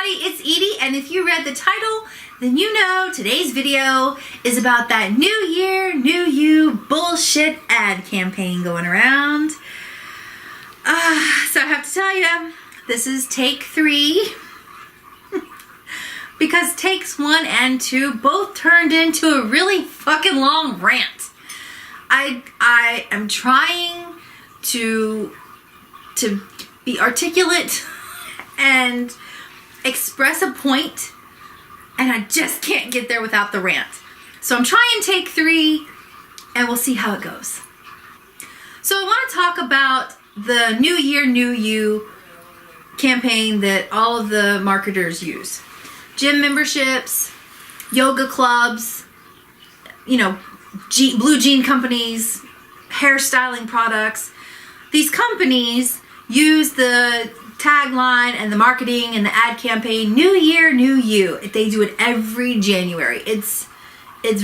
everybody, it's Edie, and if you read the title, then you know today's video is about that New Year, New You bullshit ad campaign going around. So I have to tell you, this is take 3, because takes 1 and 2 both turned into a really fucking long rant. I am trying to be articulate and express a point, and I just can't get there without the rant. So I'm trying take 3, and we'll see how it goes. So I want to talk about the New Year, New You campaign that all of the marketers use. Gym memberships, yoga clubs, you know, blue jean companies, hairstyling products. These companies use the tagline and the marketing and the ad campaign, New Year, New You. They do it every January. It's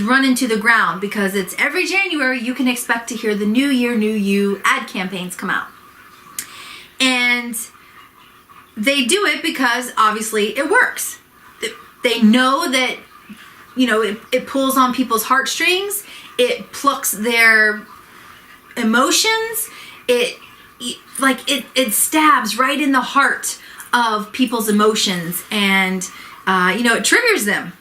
run into the ground because it's every January you can expect to hear the New Year, New You ad campaigns come out. And they do it because obviously it works. They know that, you know, it pulls on people's heartstrings. It plucks their emotions. It stabs right in the heart of people's emotions, and you know, it triggers them,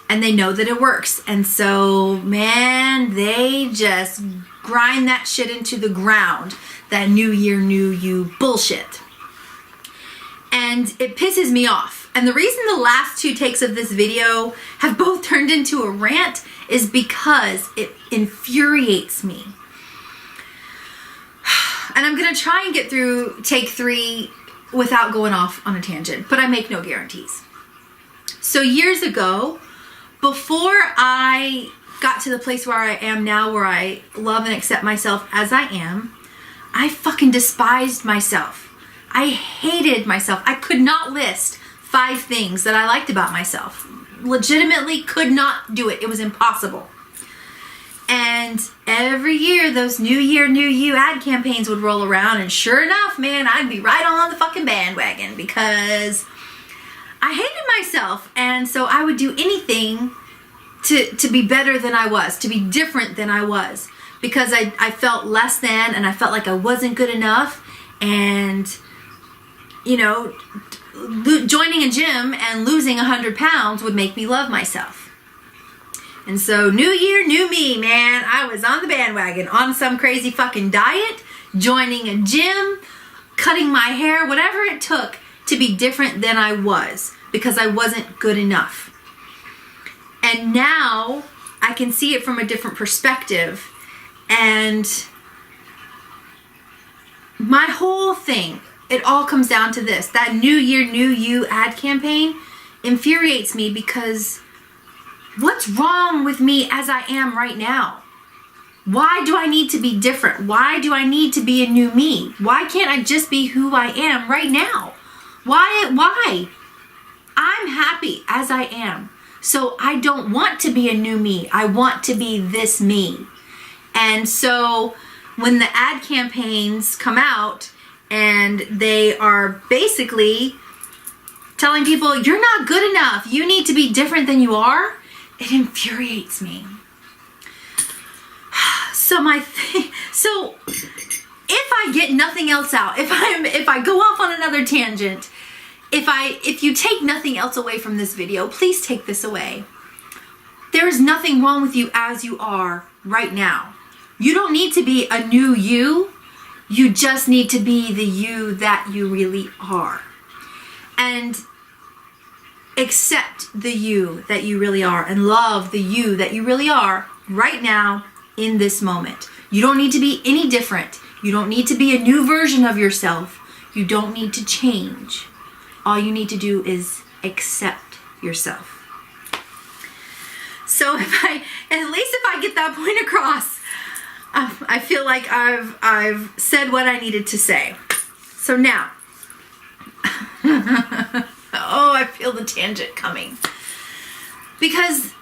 and they know that it works. And so, man, they just grind that shit into the ground, that New Year, New You bullshit. And it pisses me off. And the reason the last 2 takes of this video have both turned into a rant is because it infuriates me. And I'm going to try and get through take 3 without going off on a tangent, but I make no guarantees. So years ago, before I got to the place where I am now, where I love and accept myself as I am, I fucking despised myself. I hated myself. I could not list 5 things that I liked about myself. Legitimately could not do it. It was impossible. And every year, those New Year, New You ad campaigns would roll around, and sure enough, man, I'd be right on the fucking bandwagon because I hated myself. And so I would do anything to be better than I was, to be different than I was, because I felt less than, and I felt like I wasn't good enough. And, you know, joining a gym and losing 100 pounds would make me love myself. And so New Year, New Me, man. I was on the bandwagon, on some crazy fucking diet, joining a gym, cutting my hair, whatever it took to be different than I was, because I wasn't good enough. And now I can see it from a different perspective. And my whole thing, it all comes down to this. That New Year, New You ad campaign infuriates me because what's wrong with me as I am right now? Why do I need to be different? Why do I need to be a new me? Why can't I just be who I am right now? Why? I'm happy as I am. So I don't want to be a new me. I want to be this me. And so when the ad campaigns come out and they are basically telling people, you're not good enough, you need to be different than you are, it infuriates me. So if I get nothing else out, if I go off on another tangent, if you take nothing else away from this video, please take this away. There is nothing wrong with you as you are right now. You don't need to be a new you. You just need to be the you that you really are. And accept the you that you really are, and love the you that you really are right now in this moment. You don't need to be any different. You don't need to be a new version of yourself. You don't need to change. All you need to do is accept yourself. So at least if I get that point across, I feel like I've said what I needed to say. So now, oh, I feel the tangent coming. Because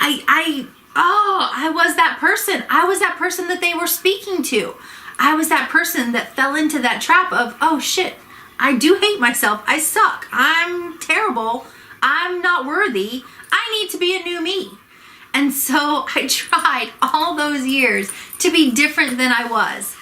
I was that person. I was that person that they were speaking to. I was that person that fell into that trap of, oh shit, I do hate myself. I suck. I'm terrible. I'm not worthy. I need to be a new me. And so I tried all those years to be different than I was.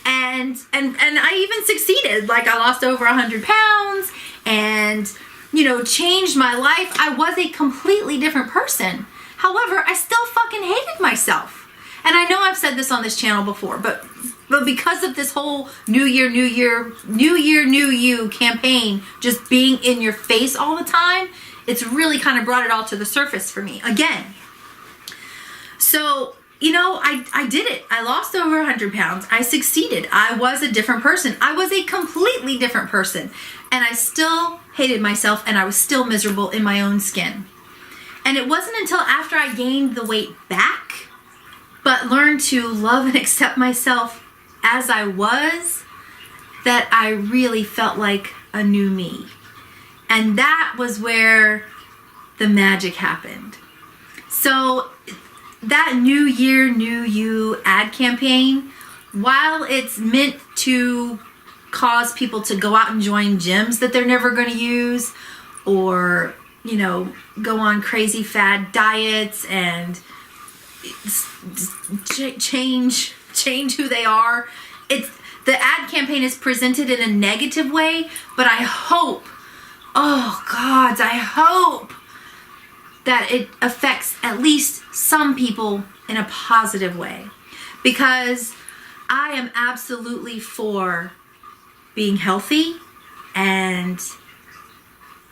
And I even succeeded. Like, I lost over 100 pounds and, you know, changed my life. I was a completely different person. However, I still fucking hated myself. And I know I've said this on this channel before, but because of this whole New Year, New You campaign just being in your face all the time, it's really kind of brought it all to the surface for me again. So, you know, I did it. I lost over 100 pounds. I succeeded. I was a different person. I was a completely different person. And I still hated myself, and I was still miserable in my own skin. And it wasn't until after I gained the weight back, but learned to love and accept myself as I was, that I really felt like a new me. And that was where the magic happened. So that New Year, New You ad campaign, while it's meant to cause people to go out and join gyms that they're never going to use, or, you know, go on crazy fad diets and change who they are. The ad campaign is presented in a negative way, but I hope, oh gods, I hope that it affects at least some people in a positive way, because I am absolutely for being healthy and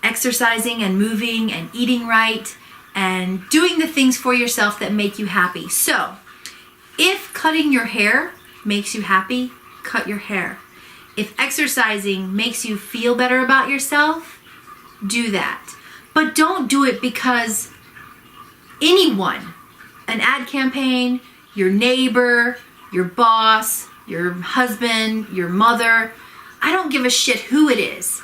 exercising and moving and eating right and doing the things for yourself that make you happy. So if cutting your hair makes you happy, cut your hair. If exercising makes you feel better about yourself, do that. But don't do it because anyone, an ad campaign, your neighbor, your boss, your husband, your mother, I don't give a shit who it is.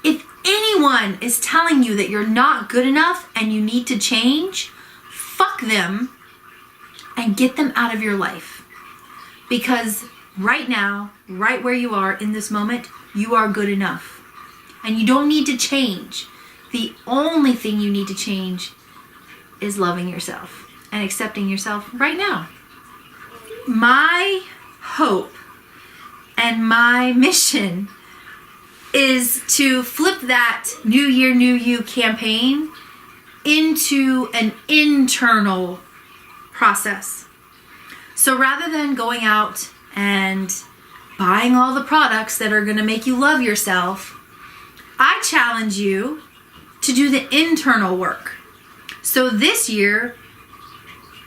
If anyone is telling you that you're not good enough and you need to change, fuck them and get them out of your life. Because right now, right where you are in this moment, you are good enough. And you don't need to change. The only thing you need to change is loving yourself and accepting yourself right now. My hope and my mission is to flip that New Year, New You campaign into an internal process. So rather than going out and buying all the products that are going to make you love yourself, I challenge you to do the internal work. So this year,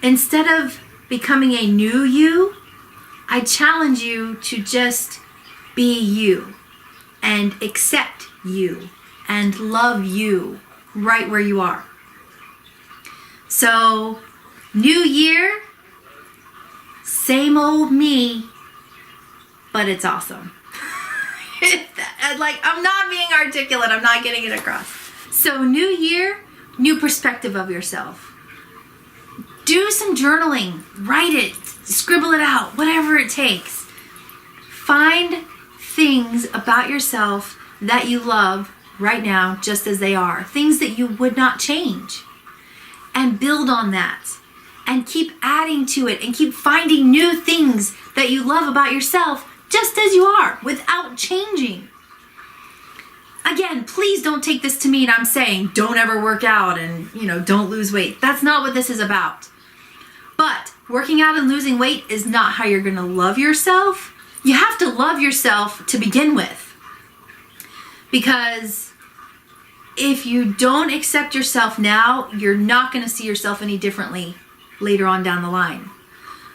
instead of becoming a new you, I challenge you to just be you and accept you and love you right where you are. So, new year, same old me, but it's awesome. Like, I'm not being articulate, I'm not getting it across. So, new year, new perspective of yourself. Do some journaling, write it, scribble it out, whatever it takes. Find things about yourself that you love right now just as they are. Things that you would not change. And build on that. And keep adding to it and keep finding new things that you love about yourself just as you are without changing. Again, please don't take this to mean I'm saying don't ever work out and, don't lose weight. That's not what this is about. But working out and losing weight is not how you're going to love yourself. You have to love yourself to begin with. Because if you don't accept yourself now, you're not going to see yourself any differently later on down the line.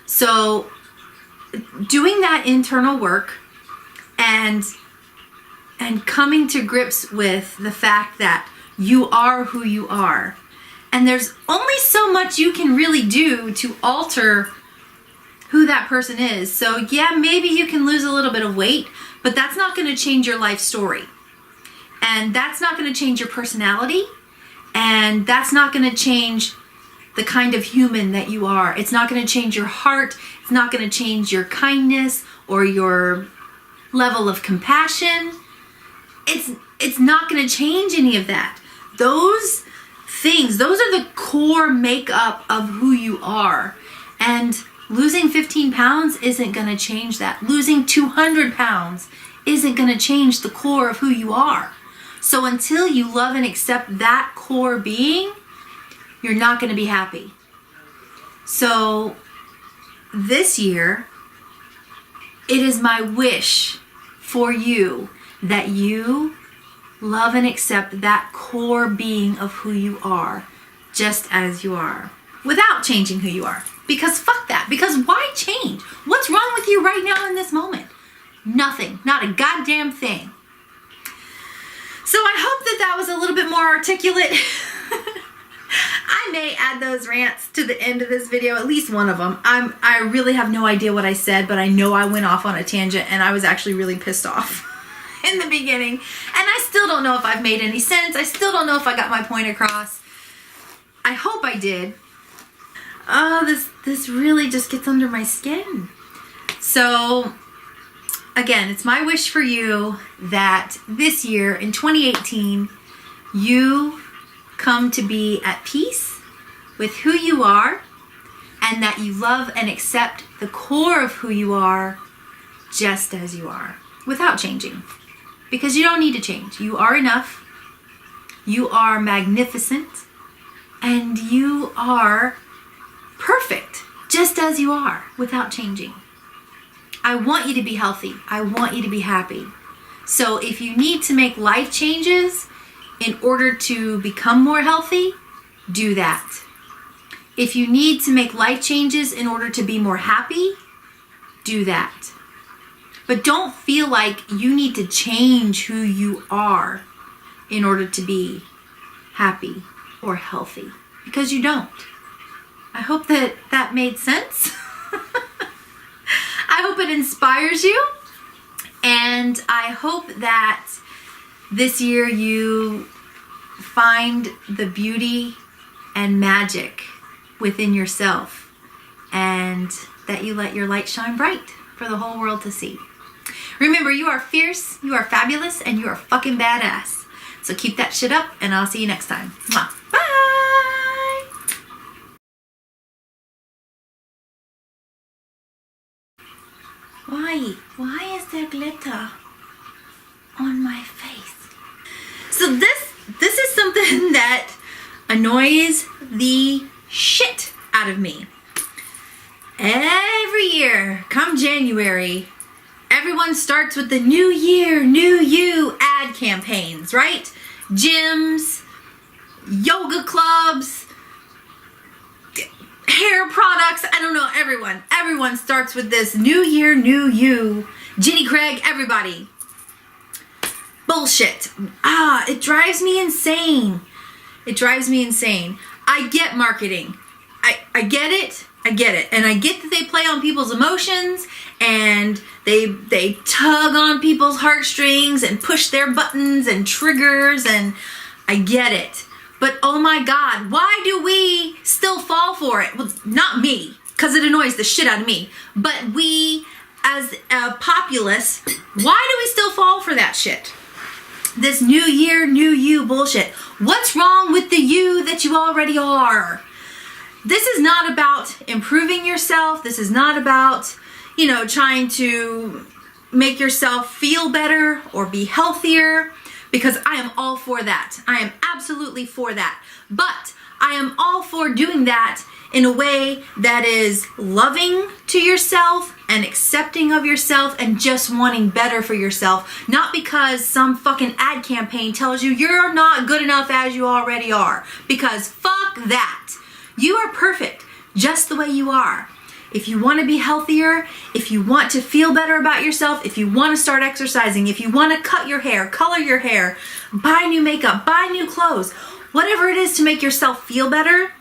So doing that internal work and coming to grips with the fact that you are who you are. And there's only so much you can really do to alter who that person is. So yeah, maybe you can lose a little bit of weight, but that's not going to change your life story. And that's not going to change your personality. And that's not going to change the kind of human that you are. It's not going to change your heart. It's not going to change your kindness or your level of compassion. it's not going to change any of that. Those things, those are the core makeup of who you are. And losing 15 pounds isn't going to change that. Losing 200 pounds isn't going to change the core of who you are. So until you love and accept that core being, you're not going to be happy. So this year, it is my wish for you that you love and accept that core being of who you are, just as you are, without changing who you are. Because fuck that. Because why change? What's wrong with you right now in this moment? Nothing. Not a goddamn thing. So I hope that was a little bit more articulate. I may add those rants to the end of this video, at least one of them. I really have no idea what I said, but I know I went off on a tangent and I was actually really pissed off in the beginning. And I still don't know if I've made any sense. I still don't know if I got my point across. I hope I did. Oh, this really just gets under my skin. So, again, it's my wish for you that this year, in 2018, you come to be at peace with who you are, and that you love and accept the core of who you are just as you are, without changing. Because you don't need to change. You are enough. You are magnificent. And you are perfect, just as you are, without changing. I want you to be healthy. I want you to be happy. So if you need to make life changes in order to become more healthy, do that. If you need to make life changes in order to be more happy, do that. But don't feel like you need to change who you are in order to be happy or healthy, because you don't. I hope that made sense. I hope it inspires you, and I hope that this year you find the beauty and magic within yourself, and that you let your light shine bright for the whole world to see. Remember, you are fierce, you are fabulous, and you are fucking badass. So keep that shit up, and I'll see you next time. Mwah. Bye! Why is there glitter on my face? So this is something that annoys the shit out of me. Every year, come January, everyone starts with the New Year, New You ad campaigns, right? Gyms, yoga clubs, hair products, I don't know, everyone starts with this New Year, New You. Jenny Craig, everybody. Bullshit. It drives me insane. It drives me insane. I get marketing. I get it. I get it. And I get that they play on people's emotions and they tug on people's heartstrings and push their buttons and triggers, and I get it. But oh my God, why do we still fall for it? Well, not me, because it annoys the shit out of me. But we, as a populace, why do we still fall for that shit? This New Year, New You bullshit. What's wrong with the you that you already are? This is not about improving yourself. This is not about, trying to make yourself feel better or be healthier, because I am all for that. I am absolutely for that. But I am all for doing that in a way that is loving to yourself and accepting of yourself and just wanting better for yourself. Not because some fucking ad campaign tells you you're not good enough as you already are. Because fuck that. You are perfect just the way you are. If you want to be healthier, if you want to feel better about yourself, if you want to start exercising, if you want to cut your hair, color your hair, buy new makeup, buy new clothes, whatever it is to make yourself feel better,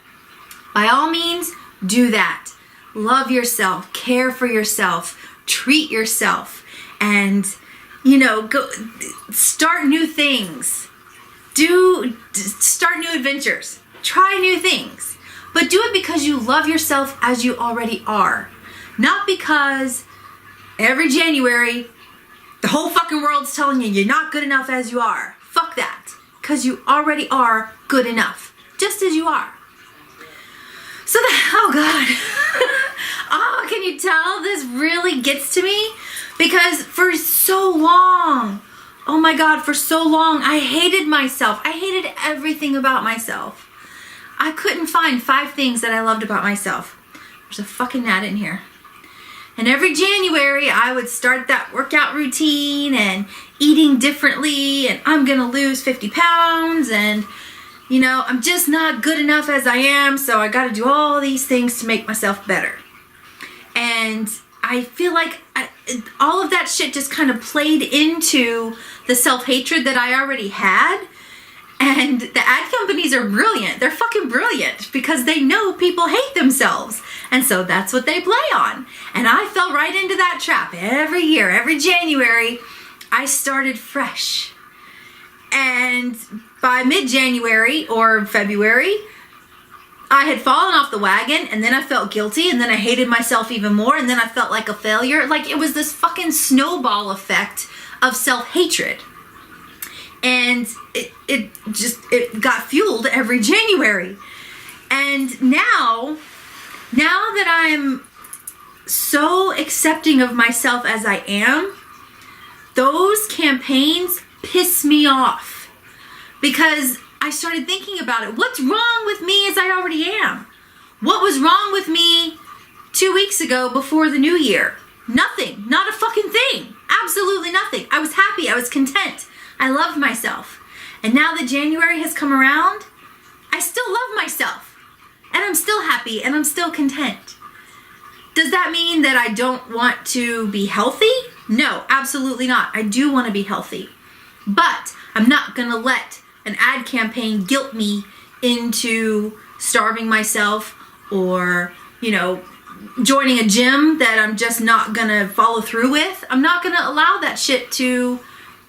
by all means, do that. Love yourself, care for yourself, treat yourself, and, go start new things. Start new adventures. Try new things. But do it because you love yourself as you already are. Not because every January, the whole fucking world's telling you you're not good enough as you are. Fuck that. Because you already are good enough. Just as you are. So oh God. Oh, can you tell this really gets to me? Because for so long, oh my God, for so long, I hated myself. I hated everything about myself. I couldn't find 5 things that I loved about myself. There's a fucking gnat in here. And every January, I would start that workout routine and eating differently, and I'm gonna lose 50 pounds, and you know, I'm just not good enough as I am, so I gotta do all these things to make myself better. And I feel like all of that shit just kind of played into the self-hatred that I already had. And the ad companies are brilliant. They're fucking brilliant because they know people hate themselves. And so that's what they play on. And I fell right into that trap. Every year, every January, I started fresh. And by mid-January or February, I had fallen off the wagon, and then I felt guilty, and then I hated myself even more, and then I felt like a failure. Like, it was this fucking snowball effect of self-hatred. And it got fueled every January. And now that I'm so accepting of myself as I am, those campaigns piss me off. Because I started thinking about it. What's wrong with me as I already am? What was wrong with me 2 weeks ago before the new year? Nothing. Not a fucking thing. Absolutely nothing. I was happy. I was content. I loved myself. And now that January has come around, I still love myself. And I'm still happy and I'm still content. Does that mean that I don't want to be healthy? No, absolutely not. I do want to be healthy. But I'm not going to let an ad campaign guilt me into starving myself or, you know, joining a gym that I'm just not going to follow through with. I'm not going to allow that shit to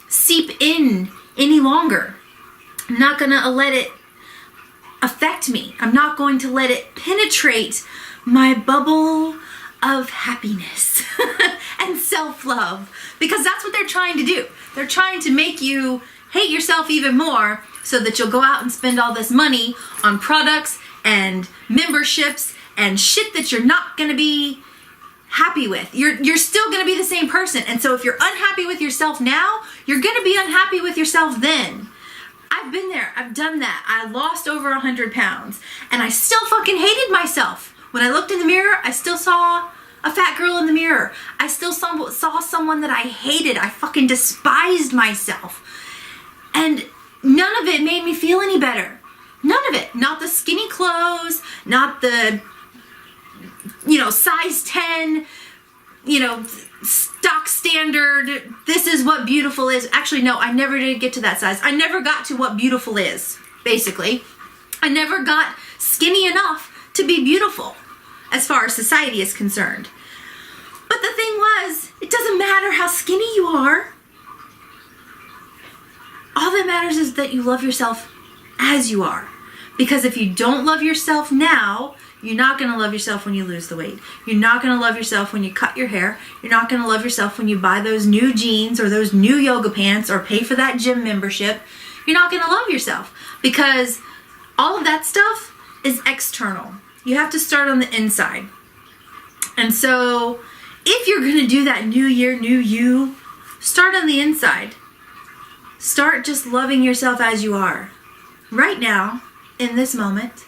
seep in any longer. I'm not going to let it affect me. I'm not going to let it penetrate my bubble of happiness and self-love, because that's what they're trying to do. They're trying to make you hate yourself even more so that you'll go out and spend all this money on products and memberships and shit that you're not going to be happy with. You're still going to be the same person. And so if you're unhappy with yourself now, you're going to be unhappy with yourself then. I've been there. I've done that. I lost over 100 pounds and I still fucking hated myself. When I looked in the mirror, I still saw a fat girl in the mirror. I still saw someone that I hated. I fucking despised myself. And none of it made me feel any better. None of it. Not the skinny clothes, not the, you know, size 10, you know, stock standard, this is what beautiful is. Actually, no, I never did get to that size. I never got to what beautiful is, basically. I never got skinny enough to be beautiful as far as society is concerned. But the thing was, it doesn't matter how skinny you are. All that matters is that you love yourself as you are. Because if you don't love yourself now, you're not going to love yourself when you lose the weight. You're not going to love yourself when you cut your hair. You're not going to love yourself when you buy those new jeans or those new yoga pants or pay for that gym membership. You're not going to love yourself because all of that stuff is external. You have to start on the inside. And so if you're going to do that new year, new you, start on the inside. Start just loving yourself as you are. Right now, in this moment,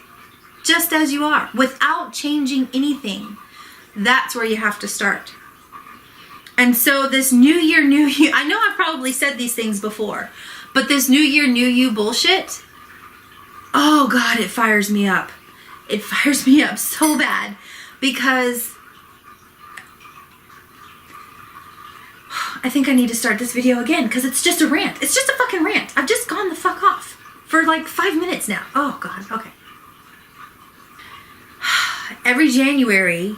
just as you are, without changing anything. That's where you have to start. And so this new year, new you, I know I've probably said these things before, but this new year, new you bullshit, oh God, it fires me up. It fires me up so bad because I think I need to start this video again because it's just a rant. It's just a fucking rant. I've just gone the fuck off for like 5 minutes now. Oh God, okay. Every January,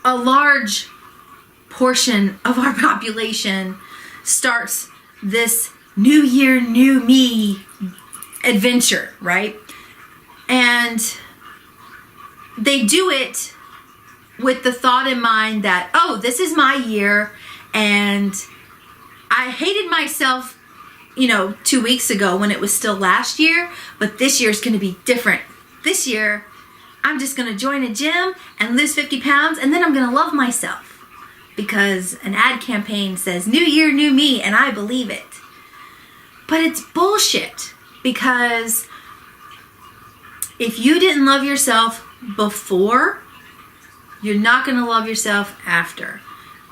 a large portion of our population starts this new year, new me adventure, right? And they do it with the thought in mind that, oh, this is my year And I hated myself, 2 weeks ago when it was still last year, but this year is going to be different. This year, I'm just going to join a gym and lose 50 pounds, and then I'm going to love myself. Because an ad campaign says, new year, new me, and I believe it. But it's bullshit. Because if you didn't love yourself before, you're not going to love yourself after.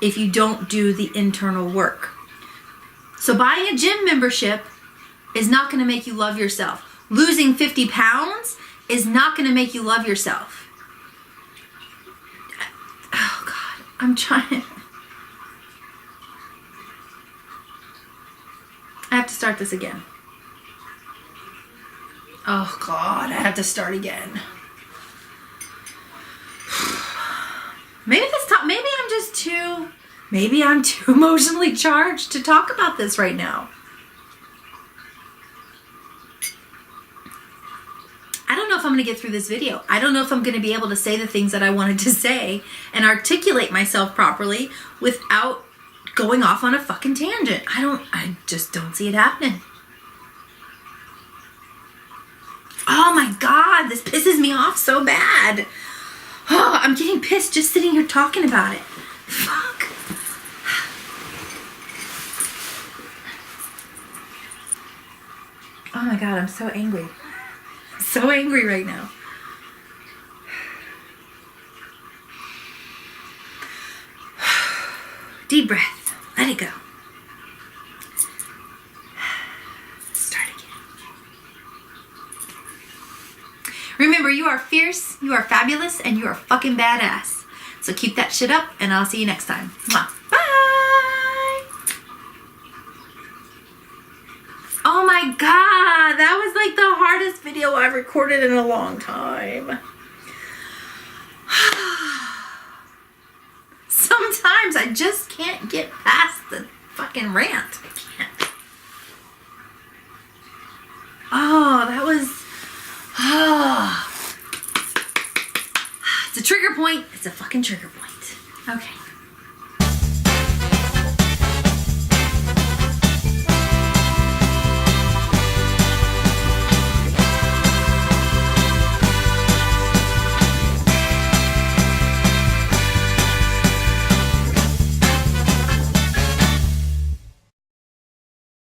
If you don't do the internal work. So buying a gym membership is not going to make you love yourself. Losing 50 pounds is not going to make you love yourself. Oh God, I'm trying. I have to start this again. Oh God, I have to start again. Maybe I'm too emotionally charged to talk about this right now. I don't know if I'm going to get through this video. I don't know if I'm going to be able to say the things that I wanted to say and articulate myself properly without going off on a fucking tangent. I just don't see it happening. Oh my God, this pisses me off so bad. Oh, I'm getting pissed just sitting here talking about it. Fuck. Oh my God, I'm so angry. So angry right now. Deep breath. Let it go. Start again. Remember, you are fierce, you are fabulous, and you are fucking badass. So keep that shit up, and I'll see you next time. Mwah. Bye! Oh my God, that was like the hardest video I've recorded in a long time. Sometimes I just can't get past the fucking rant. I can't. Oh, that was... Oh. It's a trigger point. It's a fucking trigger point. Okay.